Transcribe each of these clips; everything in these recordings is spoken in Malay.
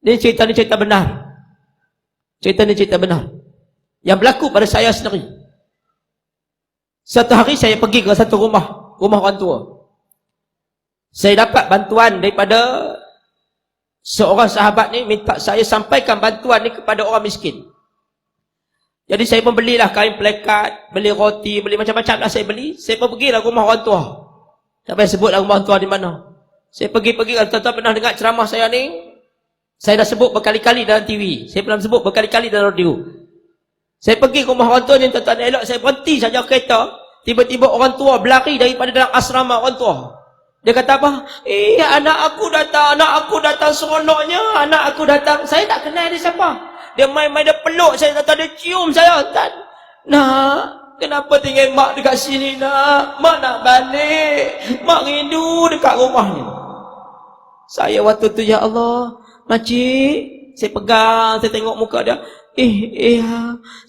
Ini cerita benar. Cerita ni cerita benar. Yang berlaku pada saya sendiri. Satu hari saya pergi ke satu rumah orang tua. Saya dapat bantuan daripada seorang sahabat ni minta saya sampaikan bantuan ni kepada orang miskin. Jadi saya pun belilah kain pelekat, beli roti, beli macam-macam lah saya beli. Saya pun pergilah rumah orang tua. Tak payah sebutlah rumah orang tua di mana. Saya pergi-pergi, kalau tuan-tuan pernah dengar ceramah saya ni, saya dah sebut berkali-kali dalam TV. Saya pernah sebut berkali-kali dalam radio. Saya pergi ke rumah orang tua ni, tuan-tuan elok, saya berhenti saja kereta. Tiba-tiba orang tua berlari daripada dalam asrama orang tua. Dia kata apa? Anak aku datang seronoknya, anak aku datang. Saya tak kenal dia siapa. Dia main-main, dia peluk saya, dia cium saya. Nak, kenapa tinggal mak dekat sini nak? Mak nak balik. Mak rindu dekat rumah ni. Saya waktu tu, ya Allah, makcik, saya pegang, saya tengok muka dia.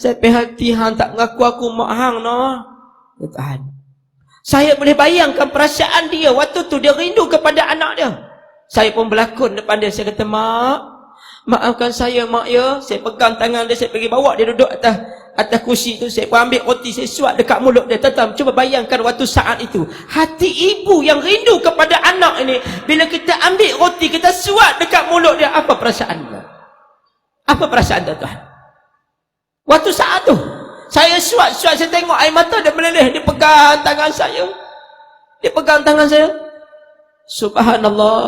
Saya perhati hang tak mengaku aku mak hang noh. Ya Tuhan. Saya boleh bayangkan perasaan dia waktu tu, dia rindu kepada anak dia. Saya pun berlakon depan dia, saya kata, mak, maafkan saya mak ya. Saya pegang tangan dia, saya pergi bawa dia duduk atas kursi tu. Saya pun ambil roti, saya suap dekat mulut dia. Tuan-tuan, cuba bayangkan waktu saat itu, hati ibu yang rindu kepada anak ini, bila kita ambil roti, kita suap dekat mulut dia, apa perasaan dia? Apa perasaan tuan-tuan? Waktu saat tu, saya suap-suap, saya tengok air mata dia meleleh. Dia pegang tangan saya. Dia pegang tangan saya. Subhanallah.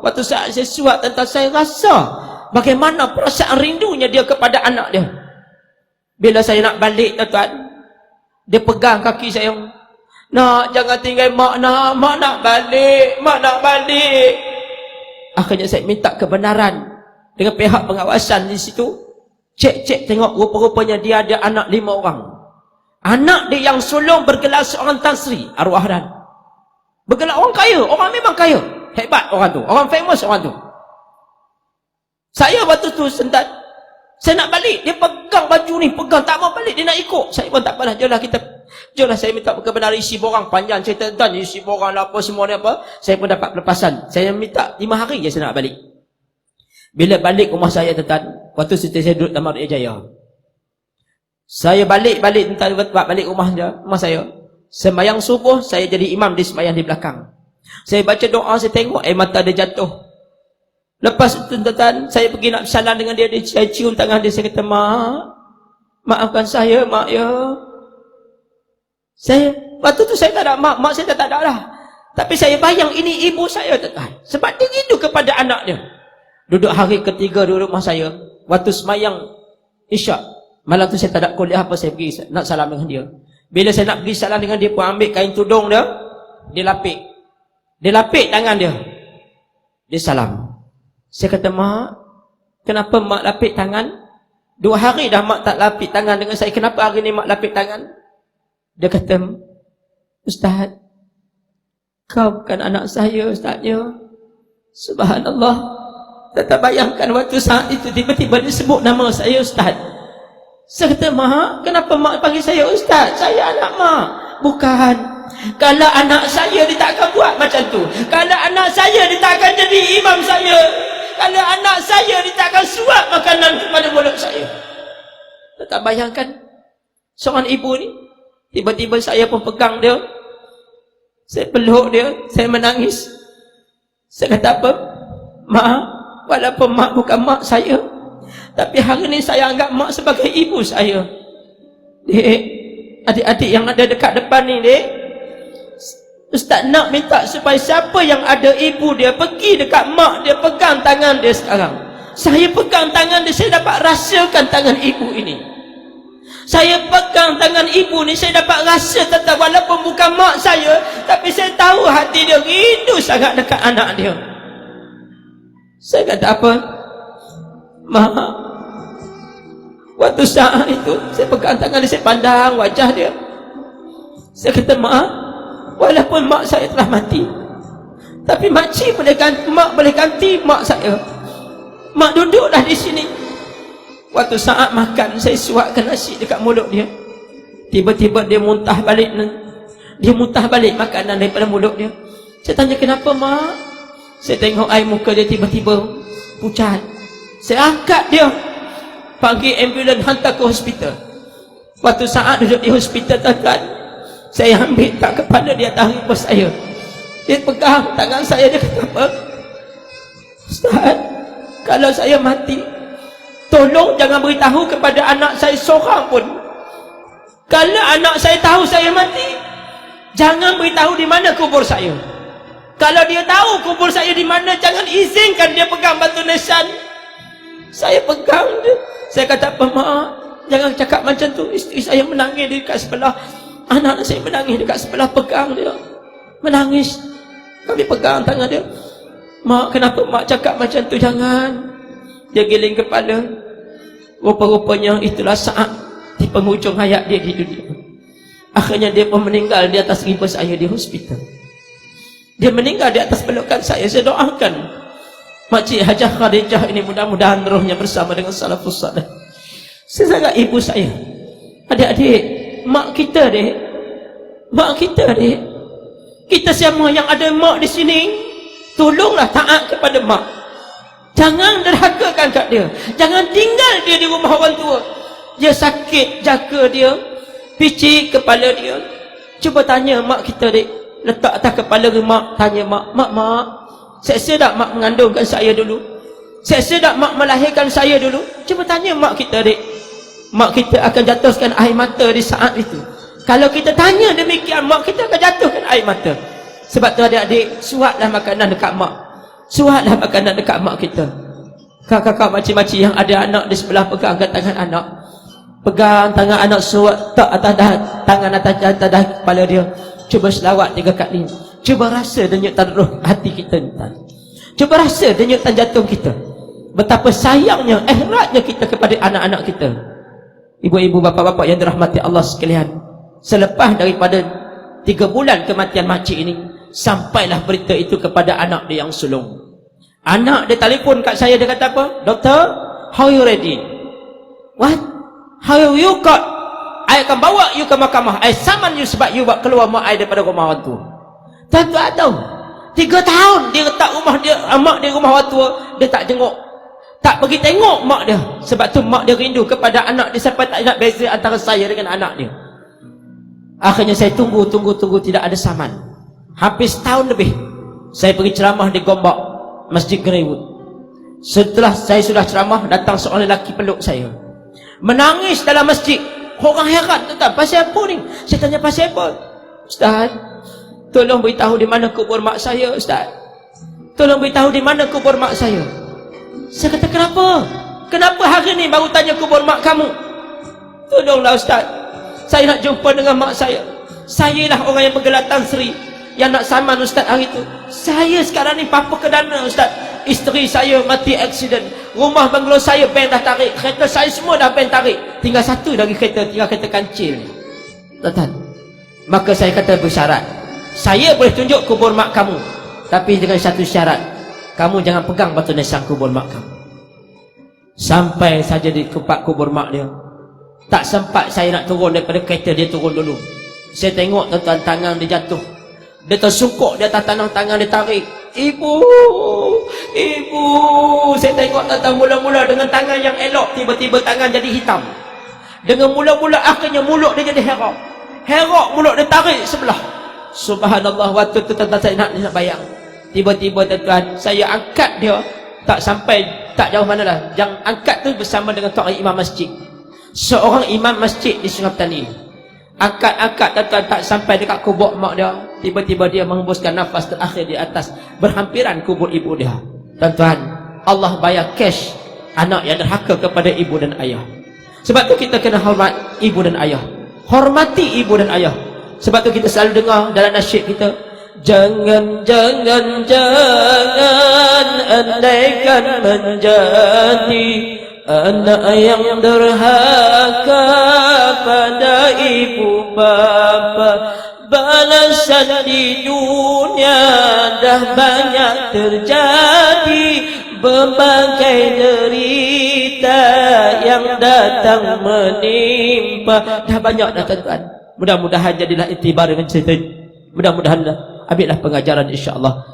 Waktu saat saya suap, tuan-tuan, saya rasa bagaimana perasaan rindunya dia kepada anak dia. Bila saya nak balik, tuan-tuan, dia pegang kaki saya. Nak, jangan tinggal mak nak. Mak nak balik. Mak nak balik. Akhirnya saya minta kebenaran dengan pihak pengawasan di situ. Cek tengok, rupa-rupanya dia ada anak 5 orang. Anak dia yang sulung bergelar seorang Tan Sri, arwah dan bergelar orang kaya. Orang memang kaya, hebat orang tu, orang famous orang tu. Saya waktu tu sentat, saya nak balik, dia pegang baju ni, pegang, tak mau balik, dia nak ikut. Saya pun tak apalah, jomlah saya minta kebenaran isi borang. Panjang cerita dan isi borang lah apa semua ni apa. Saya pun dapat pelepasan. Saya minta 5 hari je saya nak balik. Bila balik rumah saya, tuan-tuan, waktu saya duduk Taman Raya Jaya, saya balik tentang balik rumah saya. Sembahyang subuh, saya jadi imam di sembahyang di belakang. Saya baca doa, saya tengok air mata dia jatuh. Lepas itu, tuan-tuan, saya pergi nak bersalam dengan dia, saya cium tangan dia, saya kata, mak, maafkan saya, mak ya. Waktu tu saya tak ada mak saya tak ada lah. Tapi saya bayang ini ibu saya, tuan-tuan, sebab dia rindu kepada anak dia. Duduk hari ketiga di rumah saya, waktu semayang Isyak, malam tu saya tak ada kuliah apa, saya pergi nak salam dengan dia. Bila saya nak pergi salam dengan dia pun, ambil kain tudung dia, dia lapik tangan dia, dia salam. Saya kata, mak, kenapa mak lapik tangan? 2 hari dah mak tak lapik tangan dengan saya, kenapa hari ni mak lapik tangan? Dia kata, Ustaz, kau bukan anak saya, Ustaznya. Subhanallah. Tak bayangkan waktu saat itu tiba-tiba dia sebut nama saya Ustaz. Saya kata, mak, kenapa mak panggil saya Ustaz? Saya anak mak. Bukan. Kalau anak saya, dia tak akan buat macam tu. Kalau anak saya, dia tak akan jadi imam saya. Kalau anak saya, dia tak akan suap makanan kepada mulut saya. Tak bayangkan seorang ibu ni, tiba-tiba saya pun pegang dia, saya peluk dia, saya menangis. Saya kata apa? Mak, walaupun mak bukan mak saya, tapi hari ni saya anggap mak sebagai ibu saya. Dek, adik-adik yang ada dekat depan ni, dek, Ustaz nak minta supaya siapa yang ada ibu dia, pergi dekat mak dia, pegang tangan dia sekarang. Saya pegang tangan dia, saya dapat rasakan tangan ibu ini. Saya pegang tangan ibu ni, saya dapat rasa tetap, walaupun bukan mak saya, tapi saya tahu hati dia rindu sangat dekat anak dia. Saya kata apa? Mak, waktu saat itu saya pegang tangan dia, saya pandang wajah dia. Saya kata, mak, walaupun mak saya telah mati, tapi makcik boleh ganti, mak boleh ganti mak saya. Mak duduklah di sini. Waktu saat makan, saya suapkan nasi dekat mulut dia. Tiba-tiba dia muntah balik. Dia muntah balik makanan daripada mulut dia. Saya tanya, kenapa mak? Saya tengok air muka dia tiba-tiba pucat. Saya angkat dia, panggil ambulans, hantar ke hospital. Waktu saat duduk di hospital, tuan-tuan, saya ambil tak kepala dia, tarik bos saya. Dia pegang tangan saya, dia kata apa? Ustaz, kalau saya mati, tolong jangan beritahu kepada anak saya seorang pun. Kalau anak saya tahu saya mati, jangan beritahu di mana kubur saya. Kalau dia tahu kubur saya di mana, jangan izinkan dia pegang batu nisan. Saya pegang dia. Saya kata, apa mak, jangan cakap macam tu. Isteri saya menangis dekat sebelah, anak saya menangis dekat sebelah, pegang dia, menangis. Kami pegang tangan dia. Mak, kenapa mak cakap macam tu? Jangan. Dia giling kepala. Rupa-rupanya itulah saat di penghujung hayat dia di dunia. Akhirnya dia pun meninggal di atas riba saya di hospital. Dia meninggal di atas pelukan saya. Saya doakan Makcik Hajah Khadijah ini mudah-mudahan rohnya bersama dengan salafus salih. Saya sangat ibu saya. Adik-adik, mak kita dek, mak kita dek, kita semua yang ada mak di sini, tolonglah taat kepada mak. Jangan derhakakan kat dia. Jangan tinggal dia di rumah orang tua. Dia sakit, jaga dia, picit kepala dia. Cuba tanya mak kita dek, letak atas kepala mak, tanya mak, mak, seksa tak mak mengandungkan saya dulu? Seksa tak mak melahirkan saya dulu? Cuba tanya mak kita dek. Mak kita akan jatuhkan air mata di saat itu. Kalau kita tanya demikian, mak kita akan jatuhkan air mata. Sebab tu adik-adik, suatlah makanan dekat mak. Suatlah makanan dekat mak kita. Kakak-kakak, makcik-makcik yang ada anak di sebelah, pegangkan tangan anak. Pegang tangan anak, suat tak atas tangan atas kepala dia. Cuba selawat 3 kali. Cuba rasa denyutan roh hati kita. Cuba rasa denyutan jantung kita. Betapa sayangnya, eratnya kita kepada anak-anak kita. Ibu-ibu, bapa-bapa yang dirahmati Allah sekalian, selepas daripada 3 bulan kematian makcik ini, sampailah berita itu kepada anak dia yang sulung. Anak dia telefon kat saya, dia kata apa? Doktor, how you ready? What? How you got? I akan bawa you ke mahkamah. I saman you sebab you buat keluar mak I daripada rumah orang tua. Tuan-tuan tahu, 3 tahun dia letak rumah dia, mak dia rumah orang tua, dia tak jenguk, tak pergi tengok mak dia. Sebab tu mak dia rindu kepada anak dia sampai tak nak beza antara saya dengan anak dia. Akhirnya saya tunggu tidak ada saman. Hampir setahun lebih saya pergi ceramah di Gombak, Masjid Greenwood. Setelah saya sudah ceramah, datang seorang lelaki peluk saya, menangis dalam masjid. Orang heran, tuan-tuan, pasal apa ni? Saya tanya, pasal apa? Ustaz, tolong beritahu di mana kubur mak saya, Ustaz. Tolong beritahu di mana kubur mak saya. Saya kata, kenapa? Kenapa hari ni baru tanya kubur mak kamu? Tolonglah Ustaz, saya nak jumpa dengan mak saya. Saya lah orang yang bergelar Tan Sri, yang nak saman Ustaz hari tu. Saya sekarang ni papa kedana Ustaz. Isteri saya mati aksiden. Rumah banglo saya bank dah tarik. Kereta saya semua dah bank tarik. Tinggal satu lagi kereta, tinggal kereta kancil. Tuan-tuan, maka saya kata bersyarat, saya boleh tunjuk kubur mak kamu, tapi dengan satu syarat, kamu jangan pegang batu nisan kubur mak kamu. Sampai saja di tempat kubur mak dia, tak sempat saya nak turun daripada kereta, dia turun dulu. Saya tengok tuan-tuan, tangan dia jatuh. Dia tersungkuk di atas tangan dia tarik. Ibu, ibu. Saya tengok tuan-tuan, mula-mula dengan tangan yang elok, tiba-tiba tangan jadi hitam. Dengan mula-mula, akhirnya mulut dia jadi herak. Herak, mulut dia tarik sebelah. Subhanallah, waktu tu tuan-tuan saya nak bayang. Tiba-tiba tuan-tuan, saya angkat dia, tak sampai, tak jauh mana lah. Yang angkat tu bersama dengan tuan imam masjid. Seorang imam masjid di Sungai Petani. Angkat-angkat tuan-tuan, tak sampai dekat kubur mak dia, tiba-tiba dia menghembuskan nafas terakhir di atas, berhampiran kubur ibu dia. Tuan-tuan, Allah bayar cash anak yang derhaka kepada ibu dan ayah. Sebab tu kita kena hormat ibu dan ayah. Hormati ibu dan ayah. Sebab tu kita selalu dengar dalam nasyid kita, jangan, jangan, jangan andaikan menjadi anak yang derhaka pada ibu bapa, balasan di dunia dah banyak terjadi, berbagai derita yang datang menimpa. Dah banyak dah tuan-tuan. Mudah-mudahan jadilah iktibar dengan cerita. Mudah-mudahan ambillah pengajaran insya-Allah.